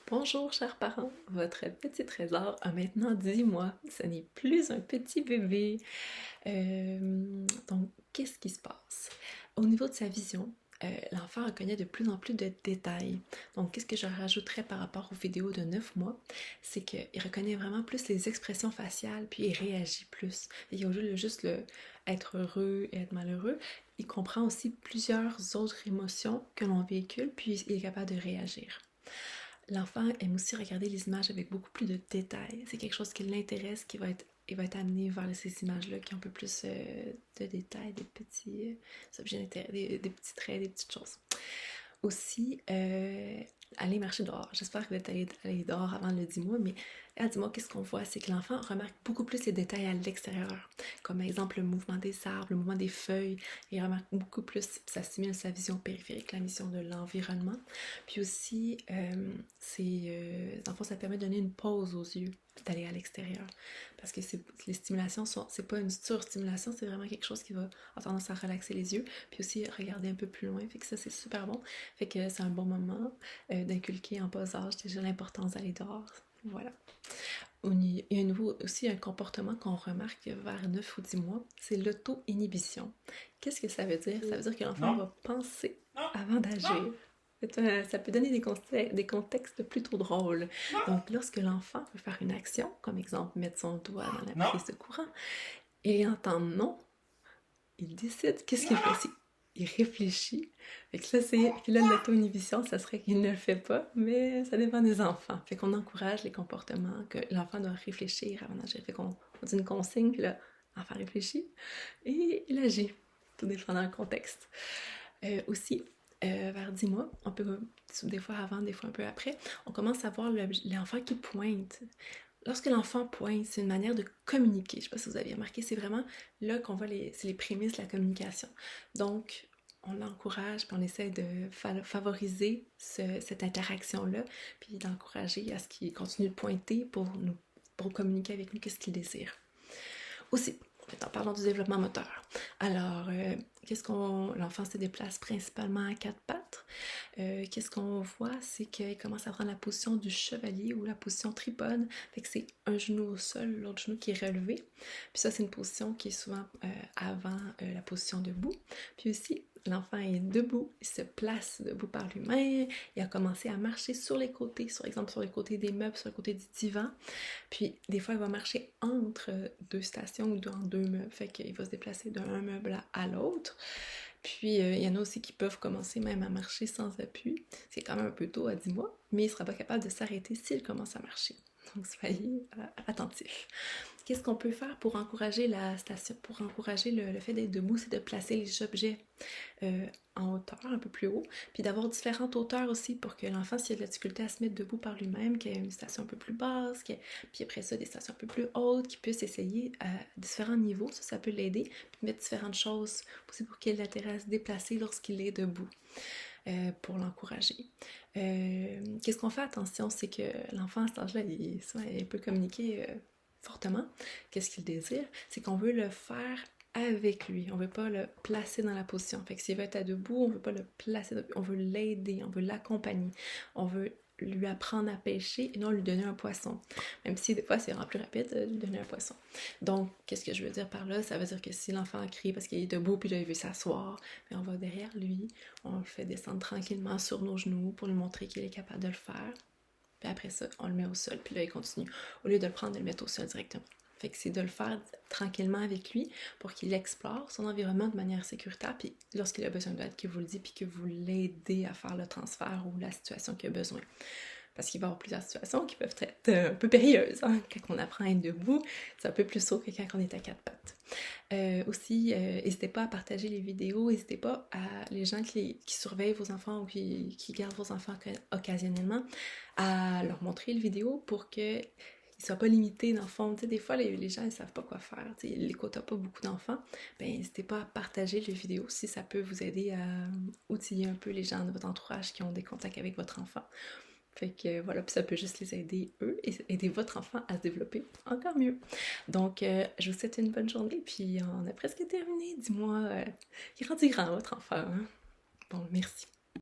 Bonjour chers parents, votre petit trésor a maintenant 10 mois, ce n'est plus un petit bébé. Donc, qu'est-ce qui se passe? Au niveau de sa vision, l'enfant reconnaît de plus en plus de détails. Donc, qu'est-ce que je rajouterais par rapport aux vidéos de 9 mois? C'est qu'il reconnaît vraiment plus les expressions faciales, puis il réagit plus. Et au lieu de juste être heureux et être malheureux, il comprend aussi plusieurs autres émotions que l'on véhicule, puis il est capable de réagir. L'enfant aime aussi regarder les images avec beaucoup plus de détails. C'est quelque chose qui l'intéresse, il va être amené vers ces images-là qui ont un peu plus de détails, des petits objets d'intérêt, des petits traits, des petites choses. Aussi, aller marcher dehors. J'espère que vous êtes allé dehors avant le 10 mois, mais à 10 mois, qu'est-ce qu'on voit? C'est que l'enfant remarque beaucoup plus les détails à l'extérieur, comme exemple le mouvement des arbres, le mouvement des feuilles. Il remarque beaucoup plus, ça stimule sa vision périphérique, la vision de l'environnement. Puis aussi, dans le fond, ça permet de donner une pause aux yeux, d'aller à l'extérieur. Parce que les stimulations c'est pas une surstimulation, c'est vraiment quelque chose qui va avoir tendance à relaxer les yeux, puis aussi regarder un peu plus loin. Fait que ça, c'est super bon. Fait que c'est un bon moment d'inculquer en bas âge déjà l'importance d'aller dehors. Voilà. Il y a aussi un comportement qu'on remarque vers 9 ou 10 mois, c'est l'auto-inhibition. Qu'est-ce que ça veut dire? Ça veut dire que l'enfant va penser avant d'agir. Ça peut donner des contextes plutôt drôles. Donc, lorsque l'enfant veut faire une action, comme exemple mettre son doigt dans la prise de courant, et entend non, il décide qu'est-ce qu'il fait. Il réfléchit. Fait que là, puis là, l'auto-inhibition, ça serait qu'il ne le fait pas, mais ça dépend des enfants. Fait qu'on encourage les comportements, que l'enfant doit réfléchir avant d'agir. Fait qu'on dit une consigne, puis là, l'enfant réfléchit et il agit, tout dépendant du contexte. Aussi, vers 10 mois, on peut, des fois avant, des fois un peu après, on commence à voir l'enfant qui pointe. Lorsque l'enfant pointe, c'est une manière de communiquer. Je ne sais pas si vous avez remarqué, c'est vraiment là qu'on voit c'est les prémices de la communication. Donc, on l'encourage, puis on essaie de favoriser cette interaction-là, puis d'encourager à ce qu'il continue de pointer pour communiquer avec nous qu'est-ce qu'il désire. Aussi, en parlant du développement moteur. Alors, l'enfant se déplace principalement à quatre pattes. Qu'est-ce qu'on voit, c'est qu'il commence à prendre la position du chevalier ou la position tripode. Fait que c'est un genou au sol, l'autre genou qui est relevé. Puis ça, c'est une position qui est souvent avant la position debout. Puis aussi, l'enfant est debout, il se place debout par lui-même, il a commencé à marcher sur les côtés, sur exemple sur les côtés des meubles, sur le côté du divan. Puis des fois, il va marcher entre deux stations ou dans deux meubles, fait qu'il va se déplacer d'un meuble à l'autre. Puis il y en a aussi qui peuvent commencer même à marcher sans appui. C'est quand même un peu tôt à 10 mois, mais il ne sera pas capable de s'arrêter s'il commence à marcher. Donc soyez attentifs. Qu'est-ce qu'on peut faire pour encourager la station, pour encourager le fait d'être debout, c'est de placer les objets en hauteur, un peu plus haut, puis d'avoir différentes hauteurs aussi pour que l'enfant, s'il a de la difficulté à se mettre debout par lui-même, qu'il y ait une station un peu plus basse, puis après ça, des stations un peu plus hautes, qu'il puisse essayer à différents niveaux, ça peut l'aider, puis mettre différentes choses aussi pour qu'il ait l'intérêt à se déplacer lorsqu'il est debout. Pour l'encourager. Qu'est-ce qu'on fait? Attention, c'est que l'enfant à cet âge-là, il peut communiquer fortement. Qu'est-ce qu'il désire? C'est qu'on veut le faire avec lui. On veut pas le placer dans la position. Fait que s'il veut être debout, on veut pas le placer debout. On veut l'aider, on veut l'accompagner. On veut lui apprendre à pêcher et non lui donner un poisson. Même si des fois c'est vraiment plus rapide de lui donner un poisson. Donc, qu'est-ce que je veux dire par là? Ça veut dire que si l'enfant crie parce qu'il est debout puis là il veut s'asseoir, mais on va derrière lui, on le fait descendre tranquillement sur nos genoux pour lui montrer qu'il est capable de le faire. Puis après ça, on le met au sol, puis là il continue. Au lieu de le prendre, de le mettre au sol directement. Fait que c'est de le faire tranquillement avec lui pour qu'il explore son environnement de manière sécuritaire, puis lorsqu'il a besoin d'aide, qu'il vous le dit, puis que vous l'aidez à faire le transfert ou la situation qu'il a besoin. Parce qu'il va y avoir plusieurs situations qui peuvent être un peu périlleuses. Hein? Quand on apprend à être debout, c'est un peu plus saut que quand on est à quatre pattes. Aussi, n'hésitez pas à partager les vidéos, n'hésitez pas à les gens qui surveillent vos enfants ou qui gardent vos enfants occasionnellement, à leur montrer le vidéo pour que ils soient pas limités dans le fond. Tu sais, des fois, les gens, ils savent pas quoi faire. Tu sais, les quotas pas beaucoup d'enfants. Ben, n'hésitez pas à partager les vidéos si ça peut vous aider à outiller un peu les gens de votre entourage qui ont des contacts avec votre enfant. Fait que voilà, puis ça peut juste les aider, eux, et aider votre enfant à se développer encore mieux. Donc, je vous souhaite une bonne journée, puis on a presque terminé. Dis-moi, il est rendu grand, votre enfant. Hein? Bon, merci.